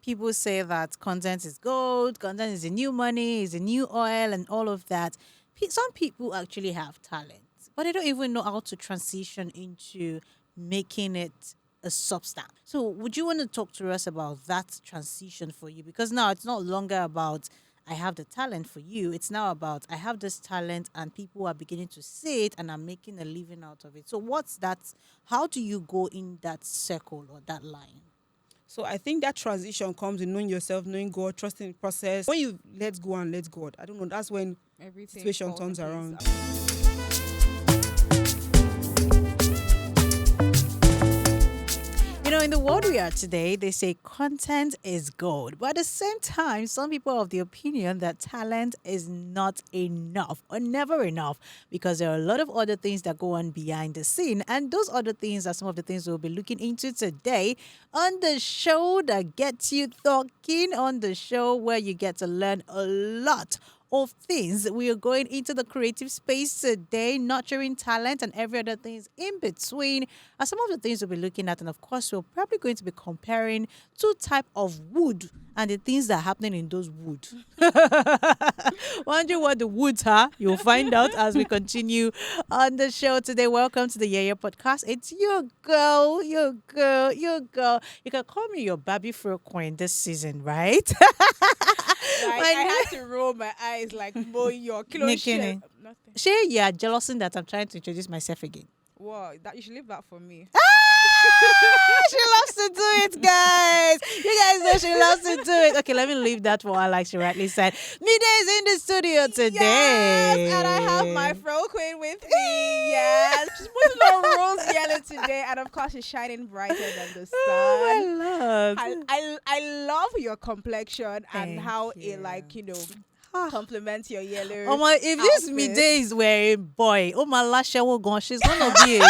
people say that content is gold, content is the new money, is the new oil, and all of that. Some people actually have talent, but they don't even know how to transition into making it a substance. So, would you want to talk to us about that transition for you? Because now it's not longer about I have the talent for you. It's now about I have this talent and people are beginning to see it and I'm making a living out of it. So, what's that? How do you go in that circle or that line? So I think that transition comes in knowing yourself, knowing God, trusting the process. When you let go and let God, I don't know, that's when Everything situation falls turns in around. place. In the world we are today, they say content is gold. But at the same time, some people are of the opinion that talent is not enough or never enough because there are a lot of other things that go on behind the scene. And those other things are some of the things we'll be looking into today on the show that gets you talking, on the show where you get to learn a lot of things. We are going into the creative space today, nurturing talent and every other things in between are some of the things we'll be looking at. And of course, we're probably going to be comparing two type of wood and the things that are happening in those wood. Wondering what the woods are? You'll find out as we continue on the show today. Welcome to the Yeyetalk podcast. It's your girl, your girl, your girl. You can call me your Barbie Fro Queen this season, right? I had to roll my eyes like Mo your kilo Nikini. shit. Nothing. Shay, you are jealous that I'm trying to introduce myself again. Wow, that you should leave that for me. She loves to do it, guys. You guys know she loves to do it. Okay, let me leave that for her, like she rightly said. Mida is in the studio today. Yes, and I have my fro queen with me. Yes, she's putting on rose yellow today, and of course she's shining brighter than the sun. Oh, my Lord. I love your complexion and Thank how you. it complements your yellow. Oh my! If this outfit. Mida is wearing a boy, oh my last shower gone. She's gonna be.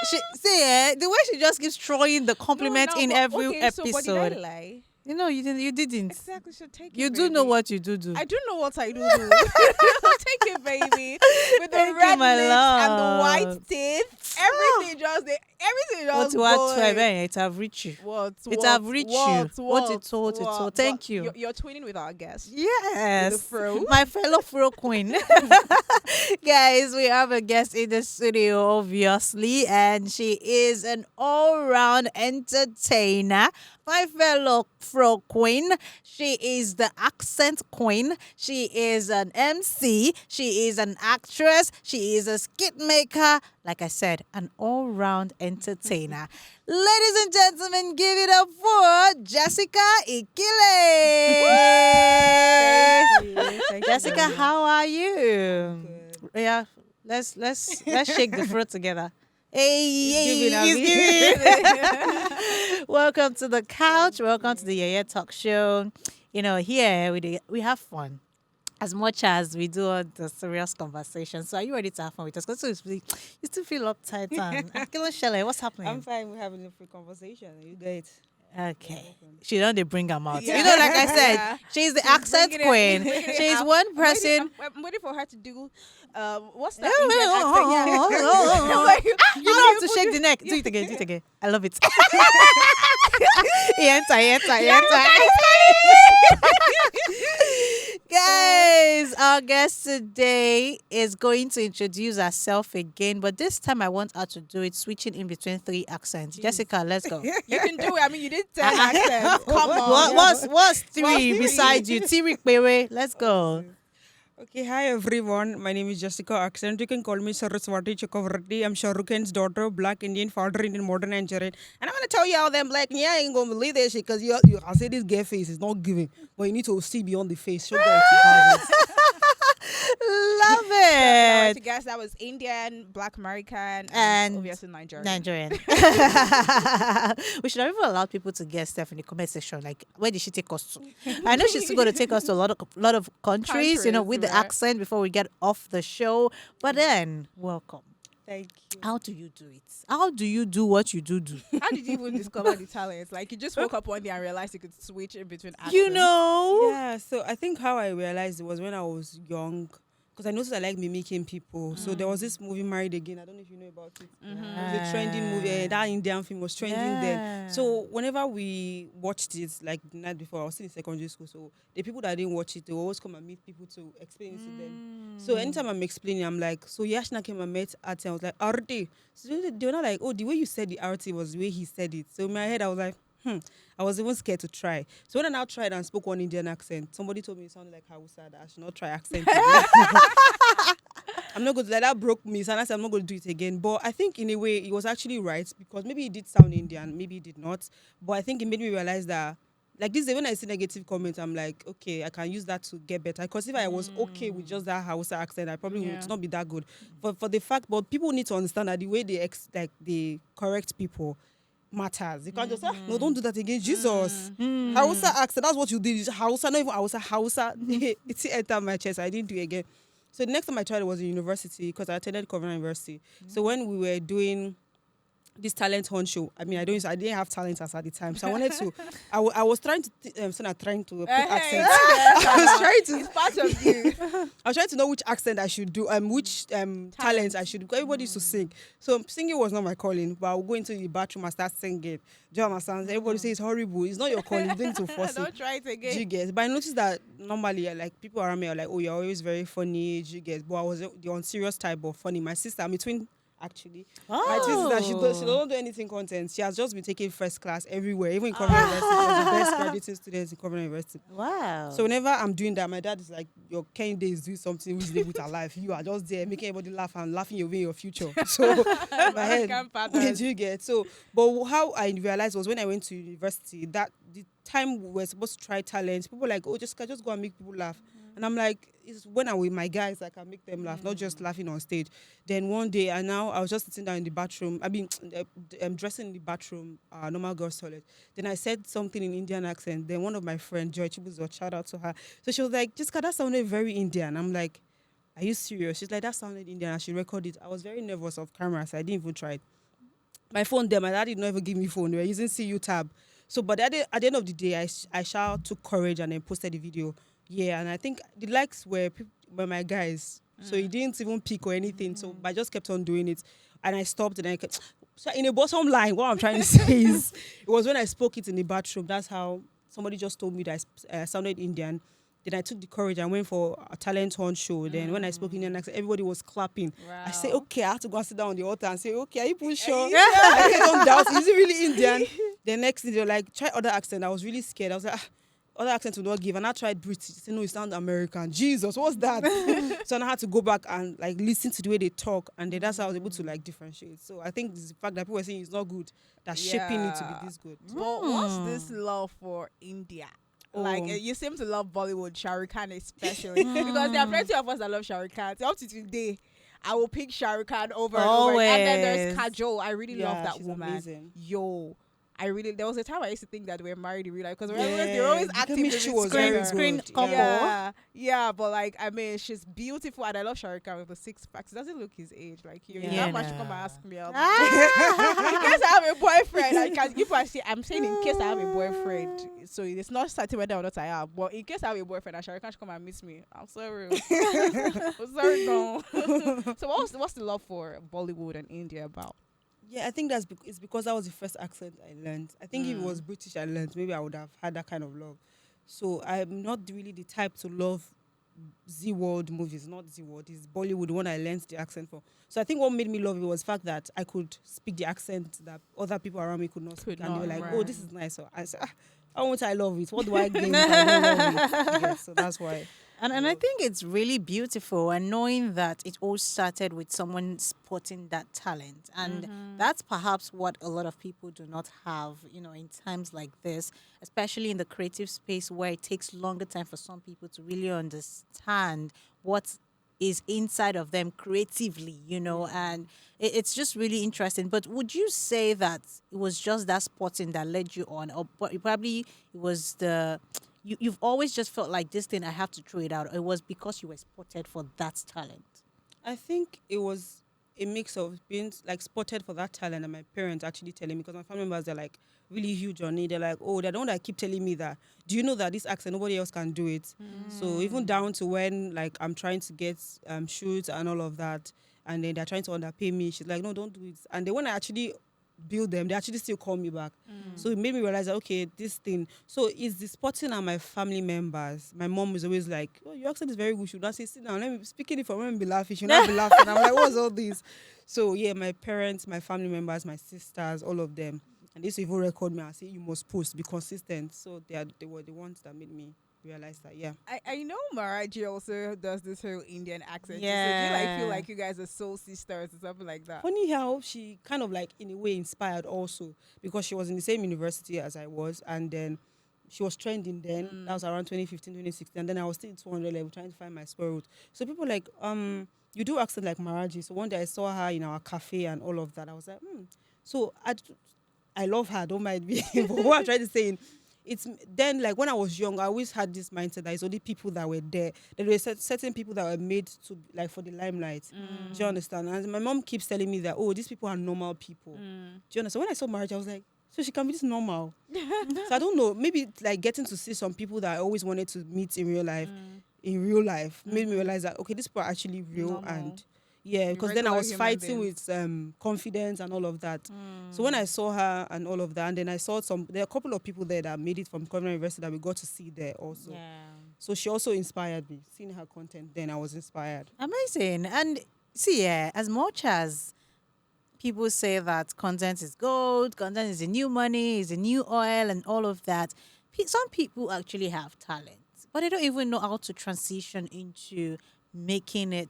The way she just keeps throwing the compliment in every episode. So, but did I lie? You didn't. You didn't. Exactly. So take it. You do baby. know what you do. I do know what I do. Take it, baby. With the Thank you, red my lips and the love. white teeth, everything just What going. it have reached you. It have reached you. What it told. Thank But you. You're twinning with our guest. Yes, With the fro. my fellow fro queen. Guys, we have a guest in the studio, obviously, and she is an all-round entertainer. My fellow fro queen. She is the accent queen. She is an MC. She is an actress. She is a skit maker. Like I said, an all-round entertainer. Ladies and gentlemen, give it up for Jessica Ikile. Thank you Jessica, very much. how are you? Good. Yeah, let's shake the fruit together. Hey, giving, he's Abby. giving. Welcome to the couch. Welcome to the Yeyetalk show. Here we have fun. As much as we do all the serious conversations. So are you ready to have fun with us? Because you still feel uptight and Shelley, what's happening? I'm fine. We're having a free conversation. You get it. Okay. She don't they bring them out. Yeah. Like I said, Yeah. she's the She's accent bringing queen. bringing it She's out. one person. I'm waiting for her to do. What's that Indian accent? Yeah. Like, You how know how do to put shake it- the neck. Do it again. Do it again. I love it. Guys, our guest today is going to introduce herself again, but this time I want her to do it switching in between three accents. Jessica, let's go. You can do it. I mean, you did 10 accents. Come on. What's three three? beside you? Tiri Pewe. Let's go. Okay, hi everyone. My name is Jessica Accent. You can call me Saraswati Chakravarti. I'm Shah Rukh's daughter, Black Indian, father Indian, modern Nigerian. And I'm gonna tell you all them black. Yeah, I ain't gonna believe that shit because I say this gay face is not giving, but you need to see beyond the face. Show guys. Love Right, it. you guys, that was Indian, Black American, And obviously Nigerian. Nigerian. We should have even allowed people to guess stuff in the comment section. Like, where did she take us to? I know she's going to take us to a lot of countries, with the right. accent before we get off the show. But then, welcome. Thank you. How do you do it? How do you do what you do? How did you even discover the talent? Like, you just woke up one day and realized you could switch in between accents. You know? Yeah, so I think how I realized it was when I was young. because I noticed I like mimicking people. So there was this movie, Married Again. I don't know if you know about it. It was a trending movie. That Indian film was trending then. So whenever we watched it, like the night before, I was still in secondary school. So the people that didn't watch it, they always come and meet people to explain it to them. So anytime I'm explaining, I'm like, so Yashna came and met Ati. I was like, RT. So they were not like, oh, the way you said the RT was the way he said it. So in my head, I was like, I was even scared to try. So when I now tried and spoke one Indian accent, somebody told me it sounded like Hausa, that I should not try accent again. I'm not going to, that broke me. So I said, I'm not going to do it again. But I think in a way, it was actually right, because maybe it did sound Indian, maybe it did not. But I think it made me realize that, like this day, when I see negative comments, I'm like, okay, I can use that to get better. Because if I was okay with just that Hausa accent, I probably would not be that good. But for the fact, but people need to understand that the way they correct people matters. You can't just say, no, don't do that again. Jesus. Hausa accent, that's what you did. Hausa, not even Hausa. It's entered my chest. I didn't do it again. So the next time I tried it was in university, because I attended Covenant University. So when we were doing this talent hunt show, I mean, I didn't have talent as at the time, so I wanted to. I was trying to trying to put accents. I was trying to. It's part of you. I was trying to know which accent I should do, which talent I should do. Because everybody used to sing, so singing was not my calling. But I would go into the bathroom and start singing. Do you understand? Everybody says it's horrible. It's not your calling. You don't need to force it. Don't try it again. Do you get? But I noticed that normally, like people around me are like, "Oh, you're always very funny." Do you get? But I was the unserious type of funny. My sister, I'm between. Actually, my twin sister, she don't do anything content. She has just been taking first class everywhere, even in Covenant University. She was the best graduating student in Covenant University. Wow. So whenever I'm doing that, my dad is like, "Your Ken days do something reasonable with our life. You are just there making everybody laugh and laughing away your future." So my head, do you get? So, but how I realized was when I went to university, that the time we were supposed to try talents, people were like, "Oh, just go and make people laugh." And I'm like, it's when I'm with my guys, I can make them laugh, not just laughing on stage. Then one day, I was just sitting down in the bathroom. I'm dressing in the bathroom, normal girls' toilet. Then I said something in Indian accent. Then one of my friends, Joy Chibuzo, shout out to her. So she was like, Jessica, that sounded very Indian. I'm like, are you serious? She's like, that sounded Indian. I should record it. I was very nervous of camera, so I didn't even try it. My phone there, my dad did not even give me phone. We were using CU tab. So, but at the end of the day, I took courage and then posted the video. Yeah, and I think the likes were my guys. So he didn't even pick or anything. So I just kept on doing it. And I stopped and I kept... So in the bottom line, what I'm trying to say is, it was when I spoke it in the bathroom. That's how somebody just told me that I sounded Indian. Then I took the courage and went for a talent hunt show. Then when I spoke Indian accent, everybody was clapping. Wow. I said, okay, I have to go and sit down on the altar and say, okay, are you sure? I don't doubt. Is it really Indian? The next thing, they were like, try other accent. I was really scared. I was like, other accent would not give. And I tried British. They said, no, it sounds American. Jesus, what's that? So I had to go back and like listen to the way they talk. And then that's how I was able to like differentiate. So I think it's the fact that people are saying it's not good, that shaping it to be this good. But what's this love for India? Like, you seem to love Bollywood, Shah Rukh Khan especially. Because there are plenty of us that love Shah Rukh Khan. So up to today, I will pick Shah Rukh Khan over and over. And then there's Kajol. I really love that woman. Amazing. Yo. There was a time I used to think that they were married in real life, because they're always active in screen couple. Yeah, but like, I mean, she's beautiful, and I love Shah Rukh Khan with the six packs. It doesn't look his age. Like, you how much to come and ask me out. In case I have a boyfriend, I can give her. I'm saying in case I have a boyfriend, so it's not certain whether or not I have. But in case I have a boyfriend, and Shah Rukh Khan should come and meet me, I'm sorry. I'm sorry, no. So what's the love for Bollywood and India about? Yeah, I think it's because that was the first accent I learned. I think if it was British I learned, maybe I would have had that kind of love. So I'm not really the type to love Z-World movies, not Z-World. It's Bollywood, the one I learned the accent for. So I think what made me love it was the fact that I could speak the accent that other people around me could not speak. And they were like, oh, this is nice. So I said, how much I love it? What do I gain if I don't love it? Yeah, so that's why. And I think it's really beautiful, and knowing that it all started with someone spotting that talent. And that's perhaps what a lot of people do not have, in times like this, especially in the creative space where it takes longer time for some people to really understand what is inside of them creatively, and it's just really interesting. But would you say that it was just that spotting that led you on, or probably it was you've always just felt like this thing, I have to throw it out? It was because you were spotted for that talent? I think it was a mix of being like spotted for that talent and my parents actually telling me, because my family members, they're like really huge on it. They're like, oh, they're the one that keep telling me that, do you know that this accent, nobody else can do it? So even down to when like I'm trying to get shoots and all of that, and then they're trying to underpay me, she's like, no, don't do it. And then when I actually build them, they actually still call me back. So it made me realize that, okay, this thing. So it's the spotting and my family members. My mom is always like, oh, your accent is very good. You should not say, sit down. Let me speaking it for me, be laughing. She should not be laughing. I'm like, what's all this? So yeah, my parents, my family members, my sisters, all of them. And this even record me and say, you must post, be consistent. So they were the ones that made me realize that, yeah. I know Maraji also does this whole Indian accent. So do you Yeah. feel like you guys are soul sisters or something like that? Funny how she kind of like in a way inspired also, because she was in the same university as I was, and then she was trending then. That was around 2015, 2016, and then I was still in 200 level trying to find my square root. So people like, you do accent like Maraji. So one day I saw her in our cafe and all of that. I was like, So I love her, don't mind me. But what I'm trying to say, it's then like when I was young, I always had this mindset that it's only people that were there. There were certain people that were made to like for the limelight. Do you understand? And my mom keeps telling me that, oh, these people are normal people. Do you understand? When I saw marriage, I was like, so she can be this normal. So I don't know. Maybe like getting to see some people that I always wanted to meet in real life, made me realize that, okay, these people are actually real. Normal. And yeah, The because then I regular was human fighting beings. with confidence and all of that. So when I saw her and all of that, and then I saw there are a couple of people there that made it from Cornell University that we got to see there also. Yeah. So she also inspired me. Seeing her content, then I was inspired. Amazing. And see, yeah, as much as people say that content is gold, content is the new money, is the new oil, and all of that, some people actually have talent, but they don't even know how to transition into making it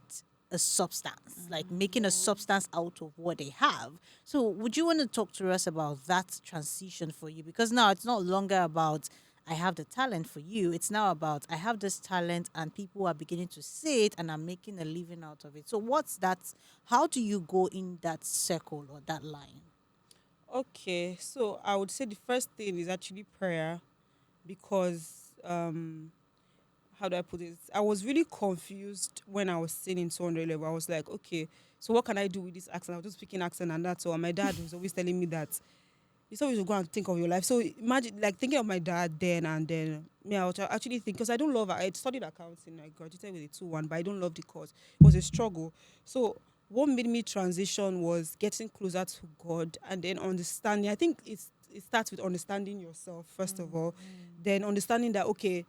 a substance, like making a substance out of what they have. So, would you want to talk to us about that transition for you? Because now it's not longer about I have the talent for you. It's now about I have this talent and people are beginning to see it and I'm making a living out of it. So what's that? How do you go in that circle or that line? Okay, so I would say the first thing is actually prayer, because how do I put it? I was really confused when I was sitting in 200 level. I was like, okay, so what can I do with this accent? I was just speaking accent and that's all. And my dad was always telling me that it's always to go and think of your life. So imagine like thinking of my dad then and then. Yeah, I was actually think, because I don't love it. I studied accounting. I graduated with a 2-1, but I don't love the course. It was a struggle. So what made me transition was getting closer to God and then understanding. I think it starts with understanding yourself first of all, then understanding that okay,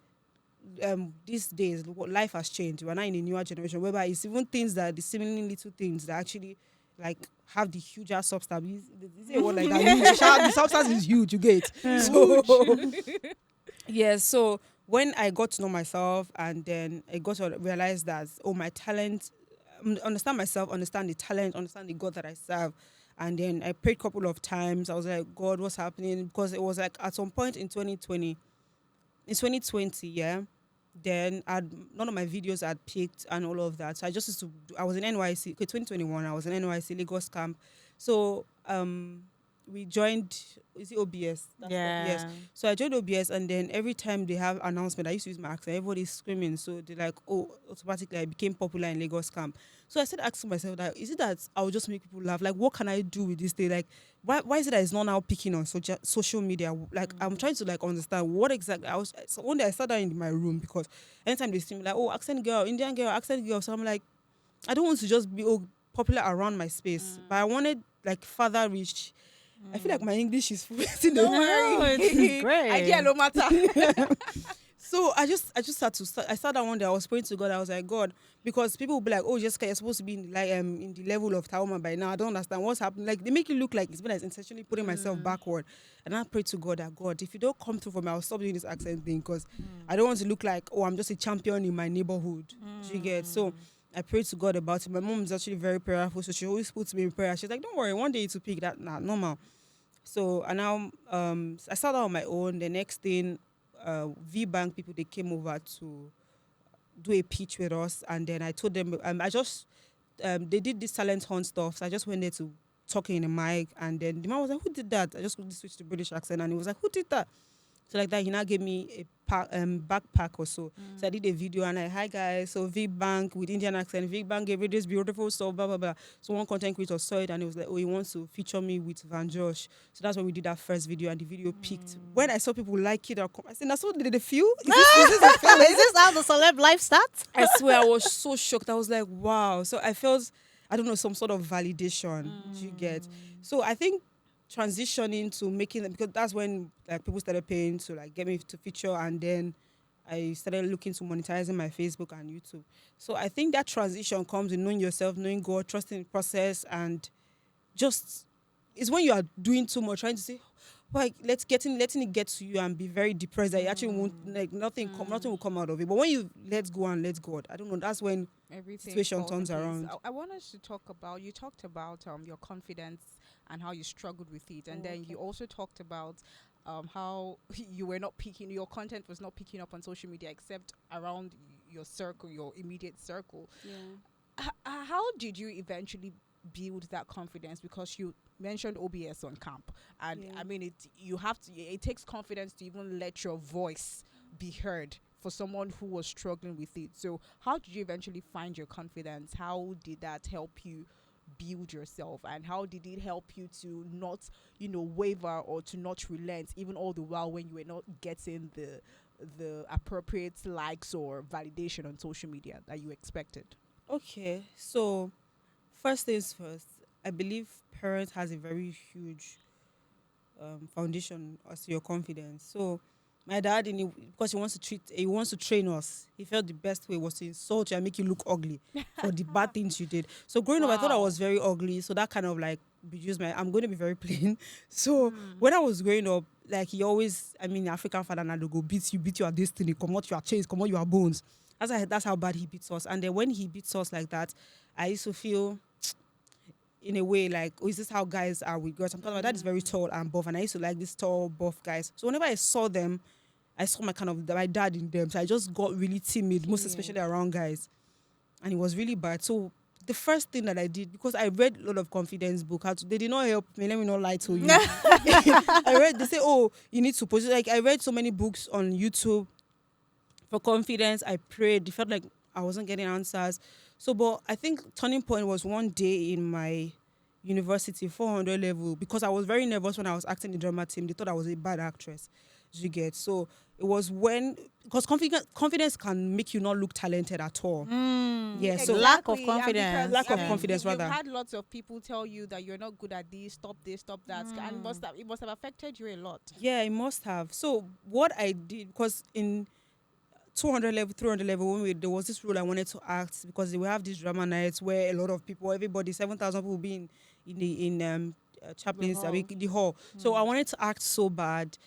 these days life has changed. We're not in a newer generation whereby it's even things that the seemingly little things that actually like have the huger substance. Is it a word like that? Huge. The substance is huge. You get so yeah. So when I got to know myself and then I got to realize that my talent, understand myself, understand the talent, understand the God that I serve. And then I prayed a couple of times. I was like, God, what's happening? Because it was like at some point in 2020, yeah. Then none of my videos had picked and all of that. So I just used to, I was in NYC, okay, 2021, I was in NYC, Lagos camp. So we joined, is it OBS? Yes. So I joined OBS and then every time they have announcement, I used to use my accent, everybody's screaming. So they're like, oh, automatically I became popular in Lagos camp. So I started asking myself that, is it that I'll just make people laugh? Like, what can I do with this thing? Like, why is it that it's not now picking on social media? Like, I'm trying to like understand what exactly. So one day I sat down in my room because anytime they see me like, oh, accent girl, Indian girl, accent girl. So I'm like, I don't want to just be popular around my space, but I wanted like further reach. I feel like my English is fluent. Don't worry. It's great. Idea no matter. So I just had to start. I sat down one day. I was praying to God. I was like, God, because people will be like, oh, Jessica, you're supposed to be in the level of Tauma by now. I don't understand what's happening. Like they make it look like it's been intentionally putting myself backward. And I prayed to God that God, if you don't come through for me, I'll stop doing this accent thing because I don't want to look like, oh, I'm just a champion in my neighborhood. Do you get? So I prayed to God about it. My mom is actually very prayerful, so she always puts me in prayer. She's like, don't worry, one day it will pick that. Nah, normal. So and now I started out on my own. The next thing, V-Bank people, they came over to do a pitch with us, and then I told them they did this talent hunt stuff. So I just went there to talk in the mic, and then the man was like, "Who did that?" I just switched to British accent, and he was like, "Who did that?" So like that, he now gave me backpack or so. So I did a video and hi guys, so Vic Bank with Indian accent. Vic Bank gave me this beautiful stuff, blah blah blah. So one content creator saw it and he was like, oh, he wants to feature me with Van Josh. So that's when we did that first video and the video peaked. When I saw people like it, I said, that's what did they feel? Is this a feeling? Is this how the celeb life starts? I swear I was so shocked. I was like, wow. So I felt, I don't know, some sort of validation you get. So I think transitioning to making it, because that's when like people started paying to like get me to feature, and then I started looking to monetizing my Facebook and YouTube. So I think that transition comes in knowing yourself, knowing God, trusting the process, and just it's when you are doing too much, trying to say, like letting it get to you and be very depressed that you actually won't, like nothing will come out of it. But when you let go and let God, I don't know, that's when Everything situation falls turns in place. around. I want us to talk about, you talked about your confidence and how you struggled with it, and then you also talked about how you were not picking, your content was not picking up on social media except around your circle, your immediate circle. How did you eventually build that confidence? Because you mentioned OBS on camp, and I mean it takes confidence to even let your voice be heard for someone who was struggling with it. So how did you eventually find your confidence? How did that help you build yourself, and how did it help you to not waver or to not relent even all the while when you were not getting the appropriate likes or validation on social media that you expected? Okay, so first things first, I believe parents has a very huge foundation as to your confidence. So my dad, because he wants to train us. He felt the best way was to insult you and make you look ugly for the bad things you did. So growing up, I thought I was very ugly. So that kind of like reduced I'm going to be very plain. So when I was growing up, like he always, African father now go beat you at destiny, come out your chains, come out your bones. That's how bad he beats us. And then when he beats us like that, I used to feel in a way like, oh, is this how guys are with girls? Because my dad is very tall and buff, and I used to like these tall, buff guys. So whenever I saw them, I saw my dad in them. So I just got really timid, most especially around guys. And it was really bad. So the first thing that I did, because I read a lot of confidence books, they did not help me. Let me not lie to you. They say, oh, you need to post. Like I read so many books on YouTube for confidence. I prayed. It felt like I wasn't getting answers. So, but I think turning point was one day in my university 400 level, because I was very nervous when I was acting in the drama team. They thought I was a bad actress. You get? So it was because confidence can make you not look talented at all. Yeah, so lack of confidence. Lack of confidence, rather. You've had lots of people tell you that you're not good at this, stop that, and it must have affected you a lot. Yeah, it must have. So what I did, because in 200 level, 300 level, when there was this role I wanted to act, because they will have these drama nights where a lot of people, everybody, 7,000 people will be in Chaplin's, the hall. So I wanted to act so bad,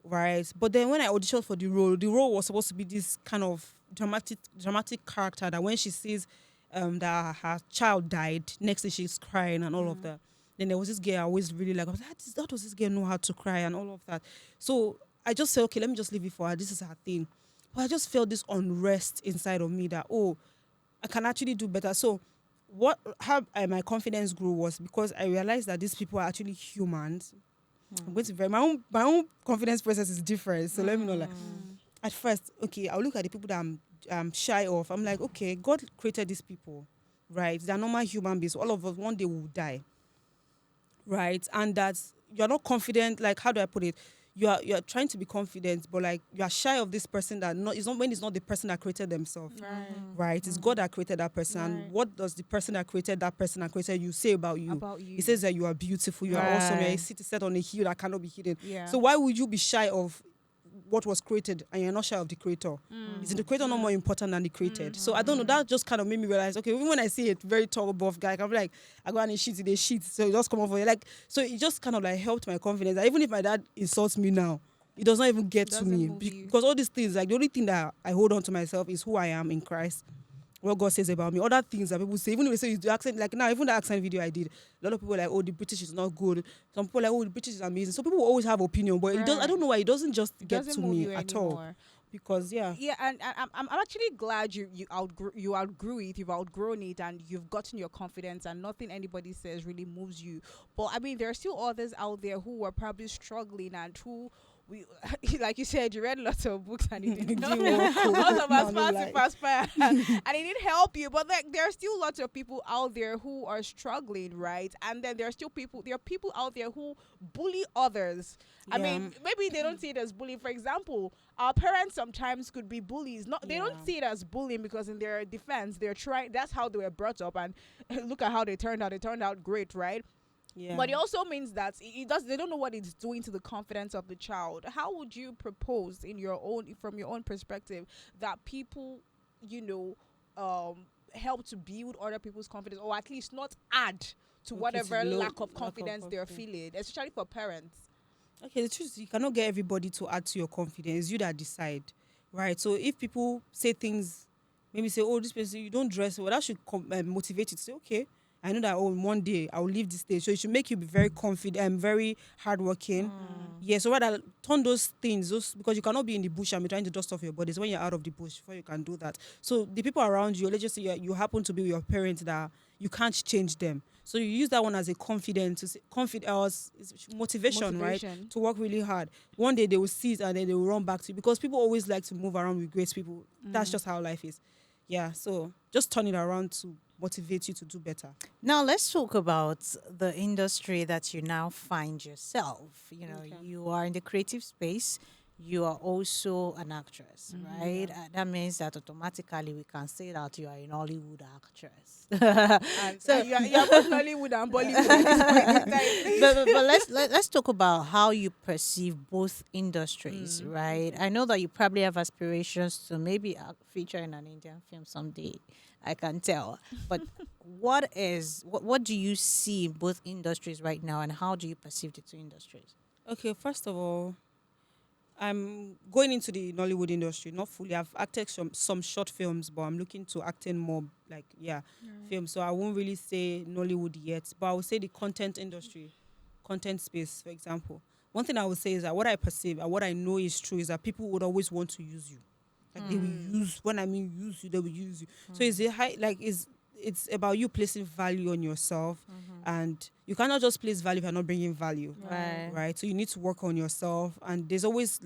right? But then when I auditioned for the role was supposed to be this kind of dramatic character that when she sees that her child died, next thing she's crying and all of that. Then there was this girl I always really like. I was like, how does this girl know how to cry and all of that? So I just said, okay, let me just leave it for her. This is her thing. But I just felt this unrest inside of me that, oh, I can actually do better. So how my confidence grew was because I realized that these people are actually humans. I'm going to my own confidence process is different. So let me know, like, at first, okay, I'll look at the people that I'm shy of. I'm like, okay, God created these people, right? They're normal human beings. All of us, one day will die, right? And that you're not confident. Like, how do I put it? You're trying to be confident, but like you are shy of this person it's not the person that created themselves, right? It's God that created that person. And what does the person that created that person that created you say about you? He says that you are beautiful, you are awesome, you're a city set on a hill that cannot be hidden. So why would you be shy of what was created and you're not shy of the creator? Is the creator not more important than the created? So I don't know, that just kind of made me realize, okay, even when I see a very tall buff guy, I'm like, I go and shit, they shit, so it just come over. Like, so it just kind of like helped my confidence that even if my dad insults me now, it does not even get to me, because all these things, like the only thing that I hold on to myself is who I am in Christ, what God says about me. Other things that people say, even if they say the accent, like now, even the accent video I did, a lot of people are like, oh, the British is not good. Some people are like, oh, the British is amazing. So people will always have opinion, but it does. I don't know why it doesn't just get to me at all. Because and I'm actually glad you outgrew it, you've outgrown it, and you've gotten your confidence, and nothing anybody says really moves you. But I mean, there are still others out there who are probably struggling and who we like you said, you read lots of books and it didn't Didn't work. lots of No, no aspire and it didn't help you. But like there are still lots of people out there who are struggling, right? And then there are people out there who bully others. I Yeah. mean, maybe they don't see it as bullying. For example, our parents sometimes could be bullies. Not they don't Yeah. see it as bullying because in their defense, they're trying. That's how they were brought up, and look at how they turned out. They turned out great, right? Yeah. But it also means that it does. They don't know what it's doing to the confidence of the child. How would you propose, from your own perspective, that people, help to build other people's confidence, or at least not add to Okay, whatever to the lack of lack of confidence they're confidence. feeling, especially for parents. Okay, the truth is you cannot get everybody to add to your confidence. You that decide, right? So if people say things, maybe say, "Oh, this person you don't dress well," that should motivate you to say, "Okay, I know that one day I will leave this stage." So it should make you be very confident and very hardworking. Yeah. So rather turn those things, because you cannot be in the bush and be trying to dust off your body. It's when you're out of the bush before you can do that. So the people around you, let's just say you happen to be with your parents that you can't change them. So you use that one as a confidence, motivation, right? Motivation. To work really hard. One day they will see it and then they will run back to you, because people always like to move around with great people. That's just how life is. Yeah. So just turn it around to motivate you to do better. Now let's talk about the industry that you now find yourself. Okay. You are in the creative space. You are also an actress, right? That means that automatically we can say that you are a Nollywood actress. And so you're both Nollywood and Bollywood at this point in time. but let's talk about how you perceive both industries, right? I know that you probably have aspirations to maybe feature in an Indian film someday. I can tell. But what do you see in both industries right now, and how do you perceive the two industries? Okay, first of all, I'm going into the Nollywood industry, not fully. I've acted some short films, but I'm looking to acting more films. So I won't really say Nollywood yet, but I would say the content industry, content space, for example. One thing I would say is that what I perceive and what I know is true is that people would always want to use you. Like they will use, when I mean use you, they will use you. So it's about you placing value on yourself, and you cannot just place value if you're not bringing value. Right. So you need to work on yourself, and there's always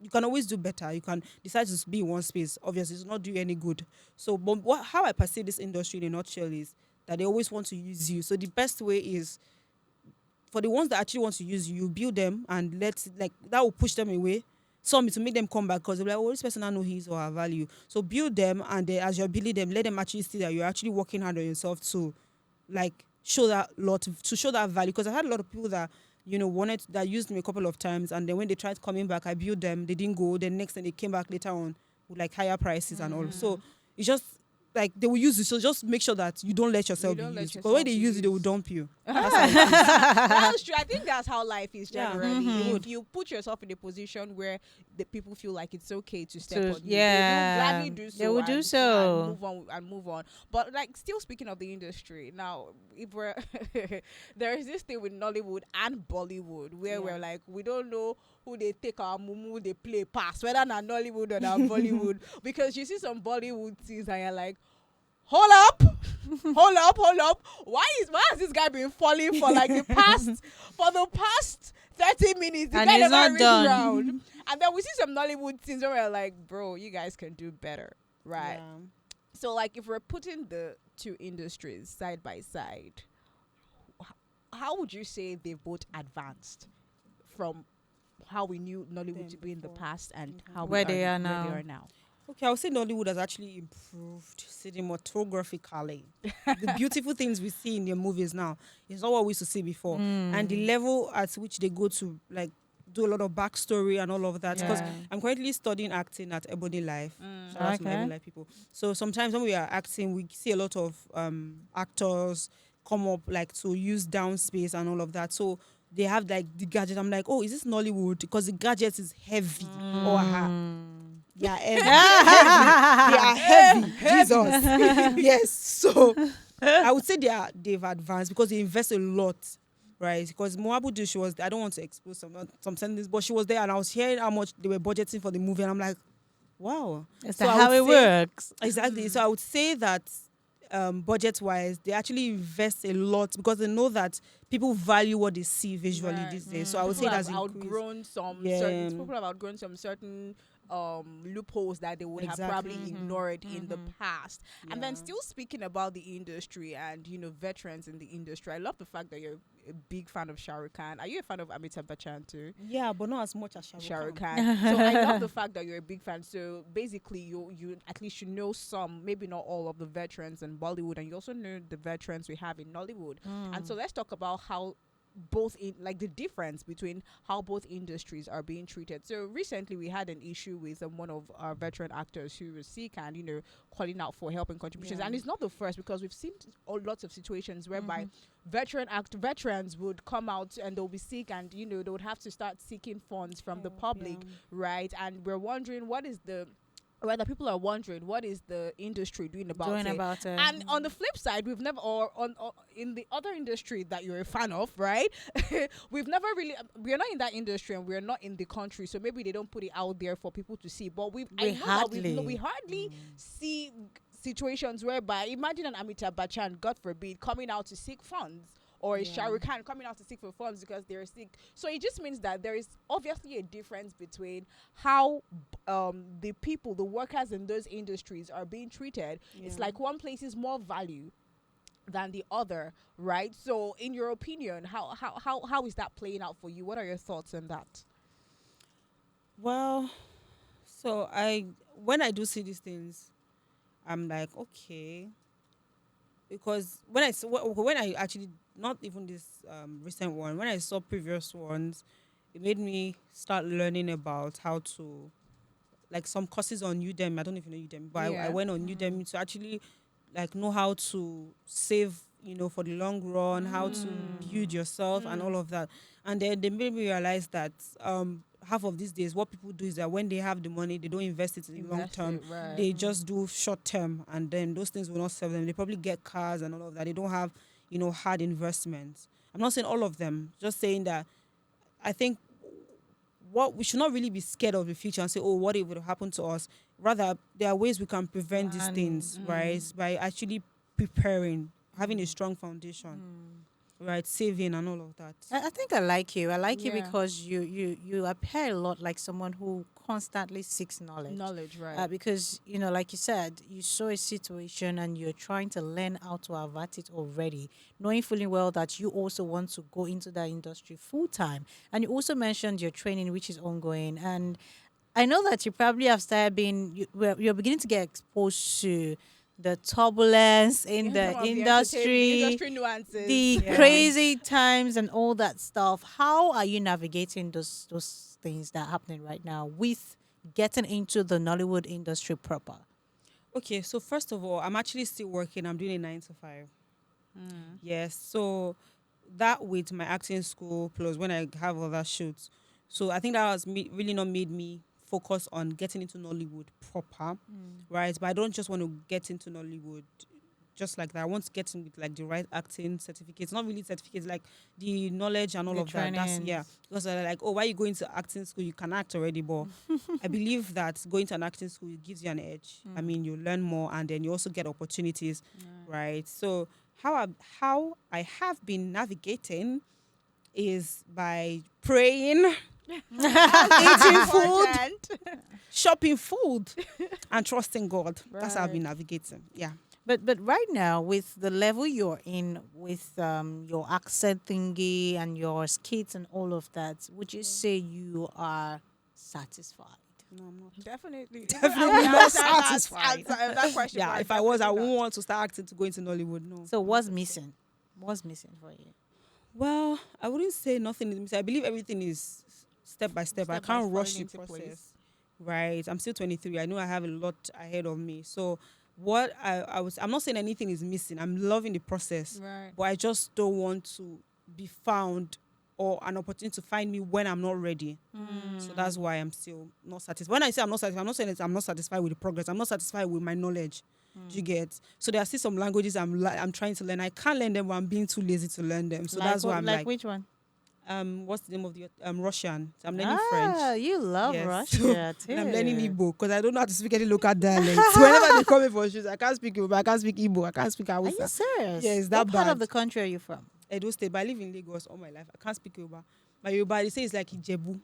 you can always do better. You can decide to be in one space. Obviously, it's not do you any good. So, but how I perceive this industry in a nutshell is that they always want to use you. So the best way is for the ones that actually want to use you, you build them and that will push them away. Some to make them come back, because they're like, "Oh, this person I know his or her value." So build them, and as you're building them, let them actually see that you're actually working hard on yourself to show that value. Because I had a lot of people that that used me a couple of times, and then when they tried coming back, I built them, they didn't go. Then next time they came back later on with higher prices and all. So it's just they will use you. So just make sure that you don't let yourself be used. Because when they use you, they will dump you. That's true. I think that's how life is Yeah. generally. If you put yourself in a position where the people feel like it's okay to step on you, yeah, they will gladly do so. they will do and so. move on. But still speaking of the industry now, if we're there is this thing with Nollywood and Bollywood where we're like, we don't know who they take our mumu, they play pass, whether not Nollywood or not Bollywood, because you see some Bollywood scenes and you're like, hold up. Why has this guy been falling for the past 30 minutes? The And guy he's never not reached done. round. And then we see some Nollywood scenes where we're like, bro, you guys can do better, right? Yeah. So if we're putting the two industries side by side, how would you say they've both advanced from how we knew Nollywood to be in the before. past and how Where they are where now. they are now? Okay, I would say Nollywood has actually improved cinematographically. The beautiful things we see in their movies now is not what we used to see before. And the level at which they go to do a lot of backstory and all of that. Because Yeah. I'm currently studying acting at Embody Life. Shout out to my Okay. Embody Life people. So sometimes when we are acting, we see a lot of actors come up to use downspace and all of that. So they have the gadget. I'm like, oh, is this Nollywood? Because the gadget is heavy or they are heavy. They are heavy. Jesus. Yes. So I would say they've advanced because they invest a lot, right? Because Moabudu, she was there. I don't want to expose some sentences, but she was there, and I was hearing how much they were budgeting for the movie, and I'm like, wow. Is So that I how would it say- works? Exactly. So I would say that budget-wise, they actually invest a lot because they know that people value what they see visually these days. So I would say People that's have increased. outgrown some Yeah. certain people have outgrown some certain loopholes that they would have Exactly. probably ignored in the past. And then Yeah. still speaking about the industry and veterans in the industry, I love the fact that you're a big fan of Shah Rukh Khan. Are you a fan of Amitabh Bachchan too? Yeah, but not as much as Shah Rukh Khan. Khan. So I love the fact that you're a big fan. So basically, you at least some, maybe not all of the veterans in Bollywood, and you also know the veterans we have in Nollywood. And so let's talk about how both in like the difference between how both industries are being treated. So recently we had an issue with one of our veteran actors who was sick and calling out for help and contributions. And it's not the first, because we've seen lots of situations whereby veterans would come out and they'll be sick and they would have to start seeking funds from the public, right? And we're wondering whether people are wondering what is the industry doing about it. And on the flip side, we've never, or in the other industry that you're a fan of, right? We're not in that industry and we're not in the country, so maybe they don't put it out there for people to see. But we hardly see situations whereby, imagine an Amitabh Bachchan, God forbid, coming out to seek funds, or a Shah Rukh Khan coming out to seek for funds because they're sick. So it just means that there is obviously a difference between how the workers in those industries are being treated. It's like one place is more value than the other, right? So in your opinion, how is that playing out for you? What are your thoughts on that? Well, so when I do see these things, I'm like, okay, because when I actually, not even this recent one, when I saw previous ones, it made me start learning about how to, like, some courses on Udemy. I don't know if you know Udemy, but I went on Udemy to actually like know how to save, for the long run, how to build yourself and all of that. And then they made me realize that half of these days, what people do is that when they have the money, they don't invest it in the long term. They just do short term, and then those things will not serve them. They probably get cars and all of that. They don't have, hard investments. I'm not saying all of them, just saying that I think what we should not really be scared of the future and say, oh, what it would happen to us. Rather, there are ways we can prevent these things, right? By actually preparing, having a strong foundation. Right, saving and all of that. I think I like you. I like you because you appear a lot like someone who constantly seeks knowledge. Right? Because like you said, you saw a situation and you're trying to learn how to avert it already, knowing fully well that you also want to go into that industry full time. And you also mentioned your training, which is ongoing. And I know that you probably have started you're beginning to get exposed to the turbulence in the industry, nuances, the crazy times and all that stuff. How are you navigating those things that are happening right now with getting into the Nollywood industry proper? Okay, so first of all, I'm actually still working. I'm doing a 9 to 5. Yes, so that with my acting school plus when I have other shoots. So I think that has really not made me focus on getting into Nollywood proper, right? But I don't just want to get into Nollywood just like that. I want to get in with like the right acting certificates, not really certificates, like the knowledge and all of that. That's because they're like, oh, why are you going to acting school? You can act already, but I believe that going to an acting school gives you an edge. I mean, you learn more and then you also get opportunities, right? So how I have been navigating is by praying, eating food, shopping food, and trusting God. That's how I've been navigating. Yeah. But right now, with the level you're in, with your accent thingy and your skits and all of that, would you say you are satisfied? No, I'm not. Definitely not satisfied. That question. Yeah, if I was, I wouldn't want to start acting to go into Nollywood. No. So what's missing? What's missing for you? Well, I wouldn't say nothing is missing. I believe everything is step by step. I can't rush the process. Right. I'm still 23. I know I have a lot ahead of me. So what I'm not saying anything is missing. I'm loving the process. Right. But I just don't want to be found or an opportunity to find me when I'm not ready. So that's why I'm still not satisfied. When I say I'm not satisfied, I'm not saying I'm not satisfied with the progress. I'm not satisfied with my knowledge. Do you get? So there are still some languages I'm trying to learn. I can't learn them, but I'm being too lazy to learn them. So that's why I'm like which one? what's the name of the Russian? So I'm learning French. You love Yes. Russia too. And I'm learning Igbo because I don't know how to speak any local dialects. Whenever they call me for shoes, I can't speak Igbo, I can't speak Igbo, I can't speak Are you Hausa. serious? Yeah, it's that what part bad. of the country are you from? Edo State, but I live in Lagos all my life. I can't speak Yoruba. My Yoruba, they say it's like Ijebu.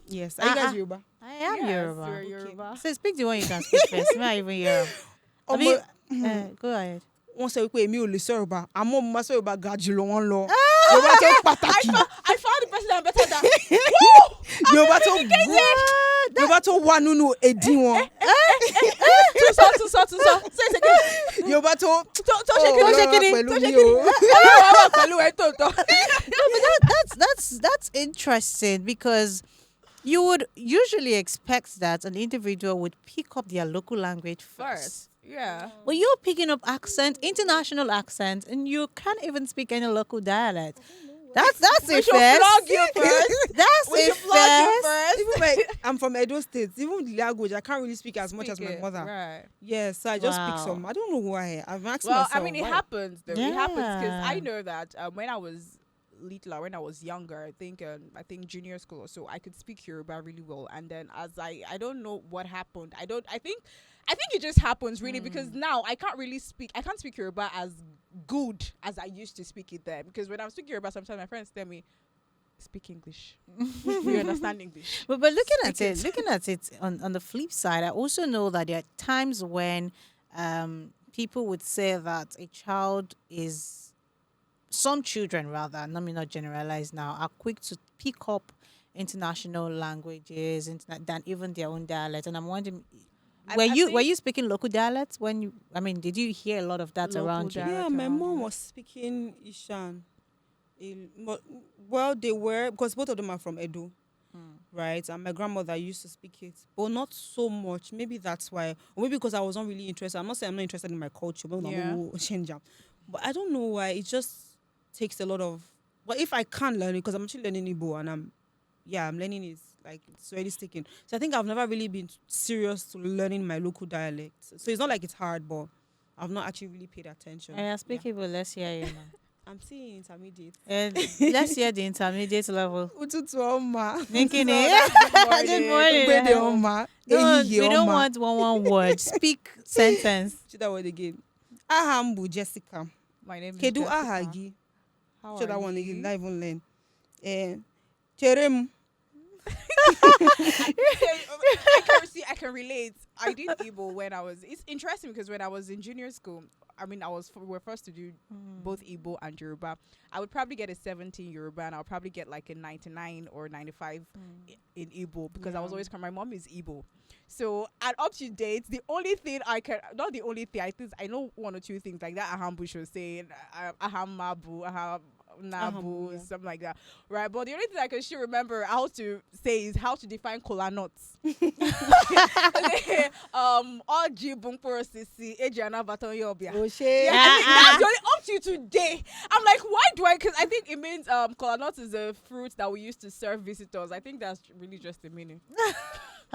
Yes. Are you guys Yoruba? I am Yes, Yoruba. you're Yoruba. So speak the one you can speak first. I'm not even Yoruba. I mean, go ahead. Wọ́n sọ wípé èmi ò lè sọ Yorùbá àmọ́ mo máa sọ Yorùbá ga jù lọ wọ́n lọ. Yorùbá tó pàtàkì. I found the person that better than. Yorùbá tó good. Yorùbá tó wà nínú èdè wọn. Too so. Say it again. Yorùbá tó shake it. pẹ̀lú mi o. No, but that's interesting because you would usually expect that an individual would pick up their local language first. Yeah. But you're picking up accent, international accent, and you can't even speak any local dialect. That's We a should first. plug you first. That's We a should plug you first. first. Even like I'm from Edo State, even the language I can't really speak as much as Speak my it, mother. Right. Yes, so I just Wow. speak some. I don't know why. I've asked Well, myself. I mean, it why. happens though. It happens because I Yeah. know that when I was littler, when I was younger, I think junior school or so, I could speak Yoruba really well. And then as I don't know what happened. I think it just happens really because now I can't speak Yoruba as good as I used to speak it there. Because when I'm speaking Yoruba, sometimes my friends tell me, speak English. We understand English. But looking at it on the flip side, I also know that there are times when people would say that some children rather, let me not generalize now, are quick to pick up international languages than even their own dialect. And I'm wondering, were you speaking local dialects did you hear a lot of that Local around you? dialect. Yeah, my mom was speaking Ishan. Well, they were because both of them are from Edo, right? And my grandmother used to speak it, but not so much. Maybe that's why, or maybe because I was not really interested. I'm not saying I'm not interested in my culture, but I don't know why. It just takes a lot of. But if I can't learn it, because I'm actually learning Igbo and I'm learning it. Like it's already sticking. So I think I've never really been serious to learning my local dialect. So it's not like it's hard, but I've not actually really paid attention. I speak Igbo, let's hear you now. I'm seeing intermediate. And let's hear the intermediate level. Ututu oma. Thinking So it. that's Good good morning. Ugbede oma. No, Ehihie we don't oma. want one word. Speak sentence. Should that word again? Ahambu Jessica. My name is Kedu Jessica. ahagi. How Should are that one you? again? Not even learn. Cherem. I can relate. I did Igbo when I was. It's interesting because when I was in junior school, we were forced to do both Igbo and Yoruba. I would probably get a 17 Yoruba, and I'll probably get like a 99 or 95 in Igbo because I was always. My mom is Igbo, so and up to date, the only thing not the only thing I know one or two things like that. Ahambu should say, aham mabu, aham nabu, yeah. something like that, right? But the only thing I can still remember how to say is how to define kola nuts. Oji bunkporo sisi eji anabaton yobia. Oshe. Yeah, I think that's the only up to today. I'm like, why do I? Because I think it means kola nuts is a fruit that we used to serve visitors. I think that's really just the meaning.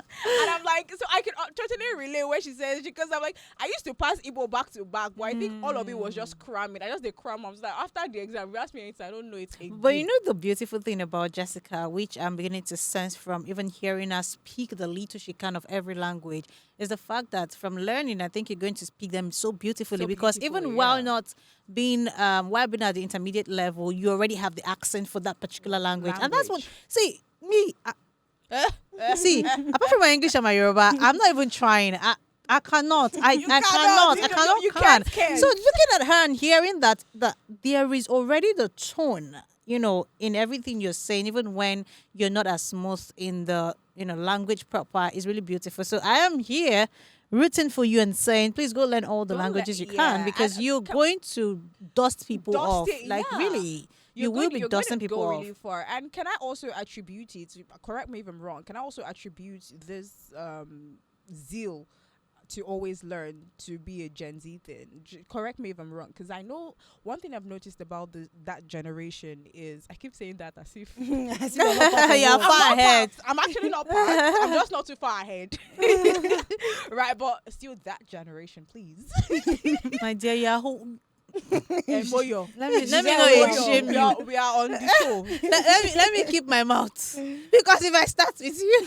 And I'm like, so I can totally relate where she says, because I'm like, I used to pass Igbo back to back, but I think all of it was just cramming. I just did cram. I was like, after the exam, you ask me anything, I don't know it again. But you know the beautiful thing about Jessica, which I'm beginning to sense from even hearing her speak the little she can of every language, is the fact that from learning, I think you're going to speak them so beautifully. So Because beautifully, even while yeah. not being while being at the intermediate level, you already have the accent for that particular language. And that's what see me. See, apart from my English and my Yoruba, I'm not even trying. I cannot. I cannot. You Can. can't. So looking at her and hearing that there is already the tone, in everything you're saying, even when you're not as smooth in the language proper, is really beautiful. So I am here rooting for you and saying, please go learn all the Go languages you yeah. can, because And, you're going to dust people off. yeah. Really. You're will going- be you're going dusting to people go off. really far. And can I also attribute it? Correct me if I'm wrong. Can I also attribute this zeal to always learn to be a Gen Z thing? Correct me if I'm wrong, because I know one thing I've noticed about that generation is I keep saying that as if You're I'm far not ahead. part. I'm actually not part. I'm just not too far ahead. Right, but still that generation, please. My dear, you're And Moyo. Let me Yeah, know you Moyo, shame you. we are on the show. Let me keep my mouth because if I start with you,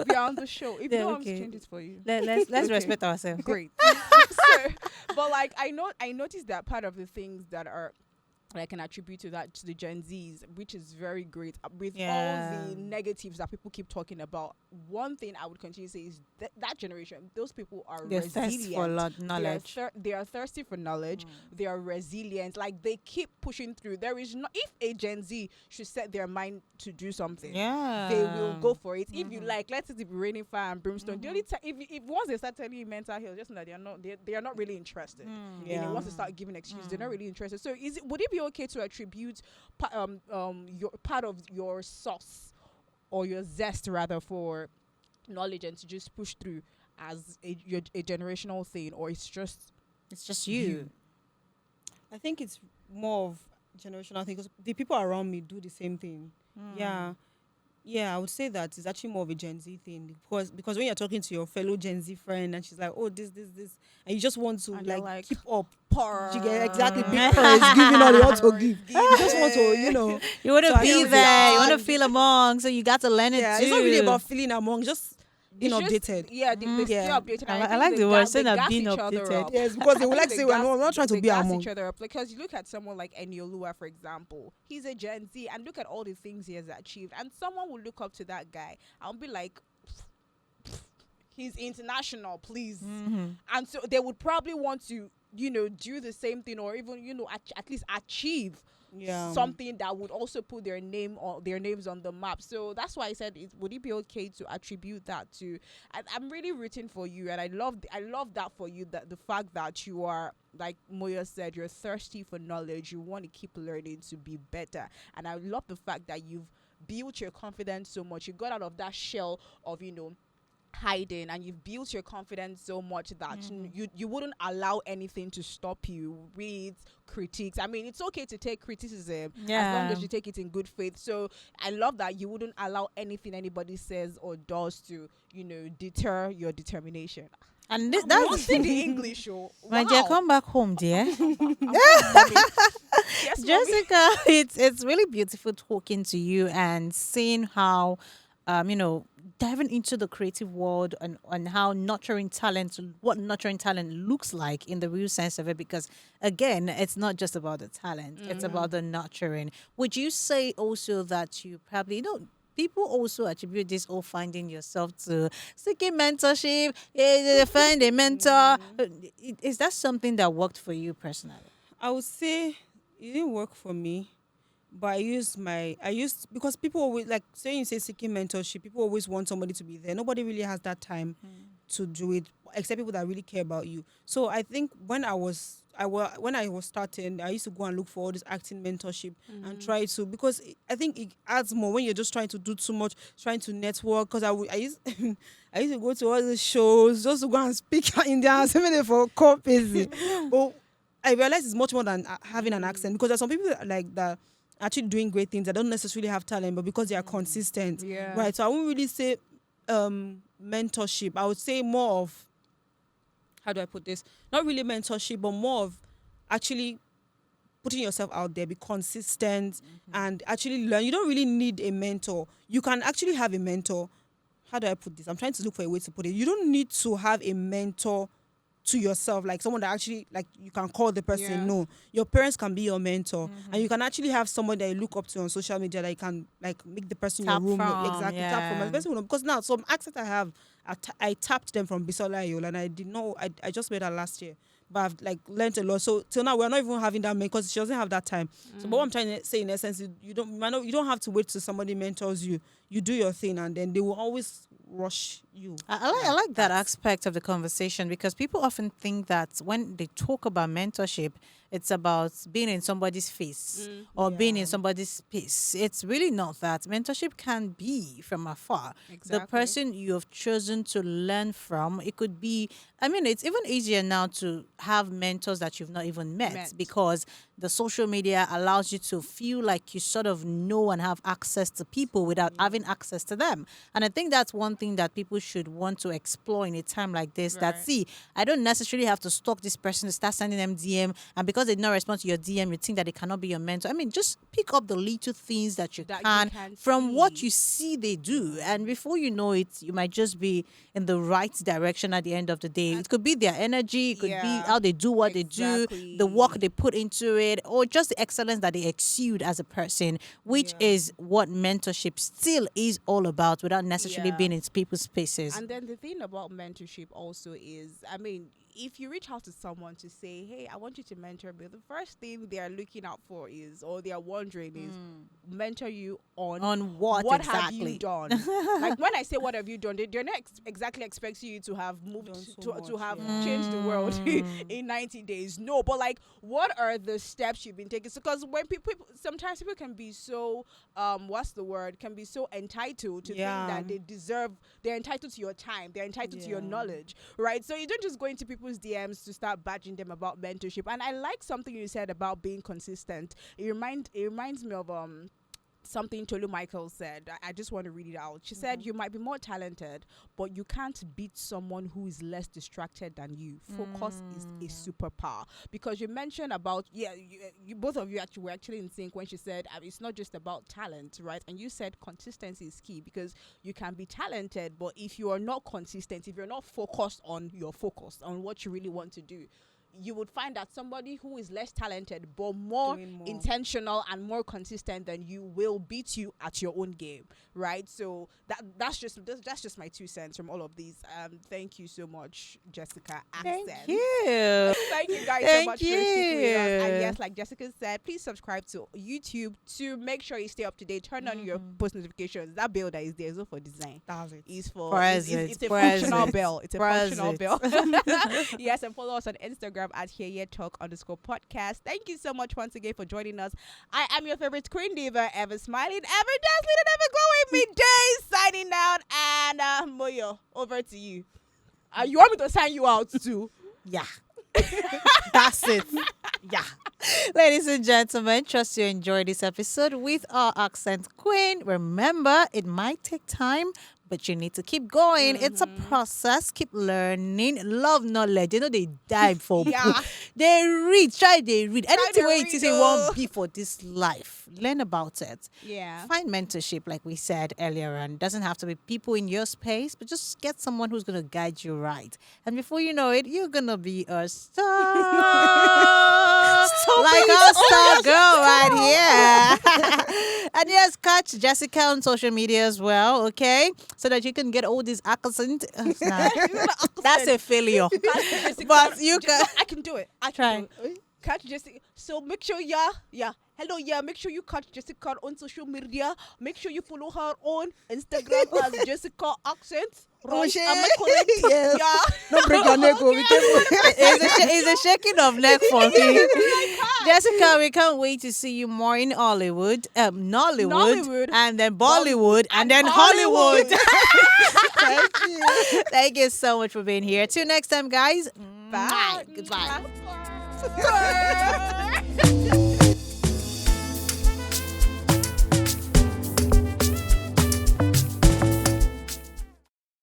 We are on the show. If you yeah, don't want to okay. change it for you. Let's Okay. respect ourselves. Great. So, but like I noticed that part of the things that are I can attribute to that to the Gen Zs, which is very great. With all Yeah. the negatives that people keep talking about, one thing I would continue to say is that generation, those people are They thirst for resilient. knowledge. They are thirsty for knowledge. They are resilient. Like they keep pushing through. There is no if a Gen Z should set their mind to do something, Yeah. they will go for it. If you like, let it be raining fire and brimstone. The only time if once they start telling you mental health, just know that they are not really interested. Yeah. Once they start giving excuses, they're not really interested. So would it be okay to attribute your part of your sauce or your zest rather for knowledge and to just push through as a generational thing, or it's just It's just you. I think it's more of generational thing because the people around me do the same thing. Yeah. Yeah, I would say that it's actually more of a Gen Z thing because when you're talking to your fellow Gen Z friend and she's like, oh, this, and you just want to And you're like like, keep up. Purr. You get exactly big purr is giving all you want to give. You just want to, You want to So I be feel there. You like- want to feel among. So you got to learn it Yeah, too. it's not really about feeling among, just being It's just- updated. Yeah, they stay Yeah. updated. I And li- I think like they the word, gas- saying they that gas being each other updated. up. Yes, because they I would like think to say, they we're not trying to they be gas among. each other up because you look at someone like Eniolua, for example. He's a Gen Z, and look at all the things he has achieved. And someone will look up to that guy and be like, he's international, please. And so they would probably want to, do the same thing, or even, at least achieve Yeah. something that would also put their names on the map. So that's why I said, would it be okay to attribute that to? I'm really rooting for you, and I love that for you. That the fact that you are, like Moya said, you're thirsty for knowledge. You want to keep learning to be better, and I love the fact that you've built your confidence so much. You got out of that shell of hiding, and you've built your confidence so much that you wouldn't allow anything to stop you with critiques. I mean, it's okay to take criticism as long as you take it in good faith. So I love that you wouldn't allow anything anybody says or does to deter your determination. And That's that's the English show. my dear, come back home, dear. Yes, mommy. Jessica, it's really beautiful talking to you and seeing how, diving into the creative world and how what nurturing talent looks like in the real sense of it. Because again, it's not just about the talent; it's about the nurturing. Would you say also that you probably people also attribute this all finding yourself to seeking mentorship, find a mentor. Is that something that worked for you personally? I would say it didn't work for me, but I used because people always like saying you say seeking mentorship, people always want somebody to be there. Nobody really has that time to do it except people that really care about you. So I think when I was starting, I used to go and look for all this acting mentorship and try to, because I think it adds more when you're just trying to do too much, trying to network. Because I used I used to go to all these shows just to go and speak Indian, similar for copies. But I realize it's much more than having an accent, because there's some people that actually doing great things that don't necessarily have talent, but because they are consistent, Yeah. right? So I wouldn't really say mentorship. I would say more of, how do I put this? Not really mentorship, but more of actually putting yourself out there, be consistent, and actually learn. You don't really need a mentor. You can actually have a mentor. How do I put this? I'm trying to look for a way to put it. You don't need to have a mentor to yourself, like someone that actually, like, you can call the person. Yeah. No, your parents can be your mentor, and you can actually have someone that you look up to on social media that you can, like, make the person Tap your role model. from, Exactly, yeah. tap from. And the person will know, because now some accent I have, I tapped them from Bisola Ayola, and I did know I just made that last year, but I've like learned a lot. So till now we're not even having that, because she doesn't have that time. So but what I'm trying to say in essence is you don't have to wait till somebody mentors you. You do your thing, and then they will always rush you. I like that aspect of the conversation, because people often think that when they talk about mentorship, it's about being in somebody's face or being in somebody's space. It's really not that. Mentorship can be from afar. The Exactly. person you have chosen to learn from, it could be, I mean, it's even easier now to have mentors that you've not even met. Because the social media allows you to feel like you sort of know and have access to people without having access to them. And I think that's one thing that people should want to explore in a time like this. That, Right. see, I don't necessarily have to stalk this person to start sending them DM, and because because they did not respond to your DM, you think that they cannot be your mentor. I mean, just pick up the little things that you can from what you see they do. And before you know it, you might just be in the right direction at the end of the day. It could be their energy, it could be how they do what they do, the work they put into it, or just the excellence that they exude as a person, which is what mentorship still is all about without necessarily being in people's spaces. And then the thing about mentorship also is, I mean, if you reach out to someone to say, hey, I want you to mentor me, the first thing they are looking out for is, or they are wondering is, mentor you on what exactly? Have you done? Like when I say what have you done, they're not exactly expecting you to have moved to have changed the world in 90 days. No, but like, what are the steps you've been taking? Because when people sometimes people can be so can be so entitled to think that they're entitled to your time, they're entitled to your knowledge, right? So you don't just go into people's DMs to start badging them about mentorship. And I like something you said about being consistent. It reminds me of something Tolu Michael said. I just want to read it out. She said, you might be more talented, but you can't beat someone who is less distracted than you. Focus is a superpower. Because you mentioned about, you both of you were actually in sync when she said, it's not just about talent, right? And you said consistency is key, because you can be talented, but if you are not consistent, if you're not focused on your focus, on what you really want to do, you would find that somebody who is less talented but more intentional and more consistent than you will beat you at your own game, right? So that's just my 2 cents from all of these. Thank you so much, Jessica. Thank you. Thank you guys so much for sticking with us. And yes, like Jessica said, please subscribe to YouTube to make sure you stay up to date. Turn on your post notifications. That bell that is there is not for design. It's for it's a functional bell. It's a functional bell. Yes, and follow us on Instagram at Yeyetalk_podcast. Thank you so much once again for joining us. I am your favorite queen diva, ever smiling, ever dazzling, and ever glowing midday, signing out. And Moyo, over to you. You want me to sign you out too? Yeah. That's it. Yeah. Ladies and gentlemen, trust you enjoyed this episode with our accent queen. Remember, it might take time, but you need to keep going. It's a process. Keep learning. Love knowledge. You know, they die for book. They read. They read. Anything where it is they won't be for this life. Learn about it. Yeah. Find mentorship, like we said earlier on. Doesn't have to be people in your space, but just get someone who's going to guide you right. And before you know it, you're going to be a star. Like our star girl right here. And yes, catch Jessica on social media as well, okay? So that you can get all these accents. That's a failure. But you can. I can do it. I can do it. Catch Jessica. So make sure, hello, make sure you catch Jessica on social media. Make sure you follow her on Instagram as Jessica Accents. Right? Am I correct? Yes. Yeah. Don't break your neck. It's a shaking of neck for me. Jessica, we can't wait to see you more in Hollywood, Nollywood, and then Bollywood, and then Hollywood. Thank you. Thank you so much for being here. Till next time, guys. Bye. Goodbye. Bye.